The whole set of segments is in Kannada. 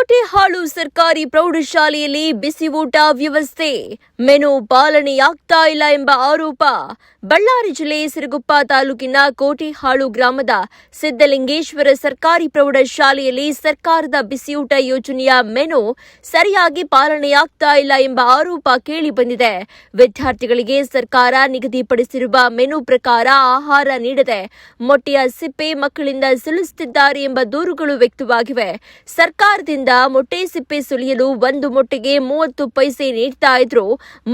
ಕೋಟೆಹಾಳು ಸರ್ಕಾರಿ ಪ್ರೌಢಶಾಲೆಯಲ್ಲಿ ಬಿಸಿ ಊಟ ವ್ಯವಸ್ಥೆ ಮೆನು ಪಾಲನೆಯಾಗ್ತಾ ಇಲ್ಲ ಎಂಬ ಆರೋಪ. ಬಳ್ಳಾರಿ ಜಿಲ್ಲೆ ಸಿರುಗುಪ್ಪ ತಾಲೂಕಿನ ಕೋಟೆಹಾಳು ಗ್ರಾಮದ ಸಿದ್ದಲಿಂಗೇಶ್ವರ ಸರ್ಕಾರಿ ಪ್ರೌಢಶಾಲೆಯಲ್ಲಿ ಸರ್ಕಾರದ ಬಿಸಿಯೂಟ ಯೋಜನೆಯ ಮೆನು ಸರಿಯಾಗಿ ಪಾಲನೆಯಾಗ್ತಾ ಇಲ್ಲ ಎಂಬ ಆರೋಪ ಕೇಳಿಬಂದಿದೆ. ವಿದ್ಯಾರ್ಥಿಗಳಿಗೆ ಸರ್ಕಾರ ನಿಗದಿಪಡಿಸಿರುವ ಮೆನು ಪ್ರಕಾರ ಆಹಾರ ನೀಡದೆ ಮೊಟ್ಟೆಯ ಸಿಪ್ಪೆ ಮಕ್ಕಳಿಂದ ಸುಲಿಸುತ್ತಿದ್ದಾರೆ ಎಂಬ ದೂರುಗಳು ವ್ಯಕ್ತವಾಗಿವೆ. ಸರ್ಕಾರದಿಂದ ಮೊಟ್ಟೆ ಸಿಪ್ಪೆ ಸುಲಿಯಲು ಒಂದು ಮೊಟ್ಟೆಗೆ 30 ಪೈಸೆ ನೀಡ್ತಾ ಇದ್ರು,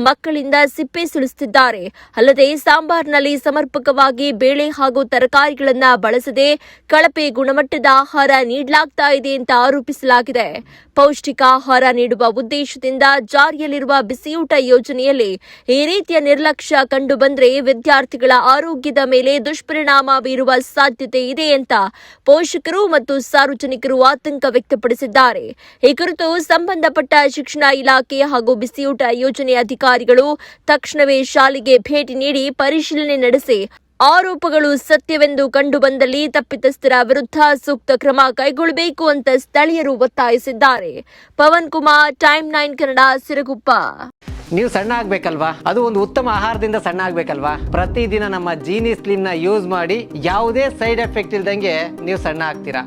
ಮಕ್ಕಳಿಂದ ಸಿಪ್ಪೆ ಸುಲಿಸುತ್ತಿದ್ದಾರೆ. ಅಲ್ಲದೆ ಸಾಂಬಾರ್ನಲ್ಲಿ ಸಮರ್ಪಕವಾಗಿ ಬೇಳೆ ಹಾಗೂ ತರಕಾರಿಗಳನ್ನ ಬಳಸದೆ ಕಳಪೆ ಗುಣಮಟ್ಟದ ಆಹಾರ ನೀಡಲಾಗ್ತಾ ಇದೆ ಅಂತ ಆರೋಪಿಸಲಾಗಿದೆ. ಪೌಷ್ಟಿಕ ಆಹಾರ ನೀಡುವ ಉದ್ದೇಶದಿಂದ ಜಾರಿಯಲ್ಲಿರುವ ಬಿಸಿಯೂಟ ಯೋಜನೆಯಲ್ಲಿ ಈ ರೀತಿಯ ನಿರ್ಲಕ್ಷ್ಯ ಕಂಡುಬಂದ್ರೆ ವಿದ್ಯಾರ್ಥಿಗಳ ಆರೋಗ್ಯದ ಮೇಲೆ ದುಷ್ಪರಿಣಾಮ ಬೀರುವ ಸಾಧ್ಯತೆ ಇದೆ ಅಂತ ಪೋಷಕರು ಮತ್ತು ಸಾರ್ವಜನಿಕರು ಆತಂಕ ವ್ಯಕ್ತಪಡಿಸಿದ್ದಾರೆ. ಈ ಕುರಿತು ಸಂಬಂಧಪಟ್ಟ ಶಿಕ್ಷಣ ಇಲಾಖೆ ಹಾಗೂ ಬಿಸಿಯೂಟ ಯೋಜನೆ ಅಧಿಕಾರಿಗಳು ತಕ್ಷಣವೇ ಶಾಲೆಗೆ ಭೇಟಿ ನೀಡಿ ಪರಿಶೀಲನೆ ನಡೆಸಿ ಆರೋಪಗಳು ಸತ್ಯವೆಂದು ಕಂಡುಬಂದಲ್ಲಿ ತಪ್ಪಿತಸ್ಥರ ವಿರುದ್ಧ ಸೂಕ್ತ ಕ್ರಮ ಕೈಗೊಳ್ಳಬೇಕು ಅಂತ ಸ್ಥಳೀಯರು ಒತ್ತಾಯಿಸಿದ್ದಾರೆ. ಪವನ್ ಕುಮಾರ್, ಟೈಮ್ 9 ಕನ್ನಡ, ಸಿರುಗುಪ್ಪ. ನೀವು ಸಣ್ಣ ಆಗ್ಬೇಕಲ್ವಾ? ಅದು ಒಂದು ಉತ್ತಮ ಆಹಾರದಿಂದ ಸಣ್ಣ ಆಗ್ಬೇಕಲ್ವಾ? ಪ್ರತಿದಿನ ನಮ್ಮ ಜೀನಿ ಸ್ಲಿಮ್ ನ ಯೂಸ್ ಮಾಡಿ ಯಾವುದೇ ಸೈಡ್ ಎಫೆಕ್ಟ್ ಇಲ್ದಂಗೆ ನೀವು ಸಣ್ಣ ಆಗ್ತೀರಾ.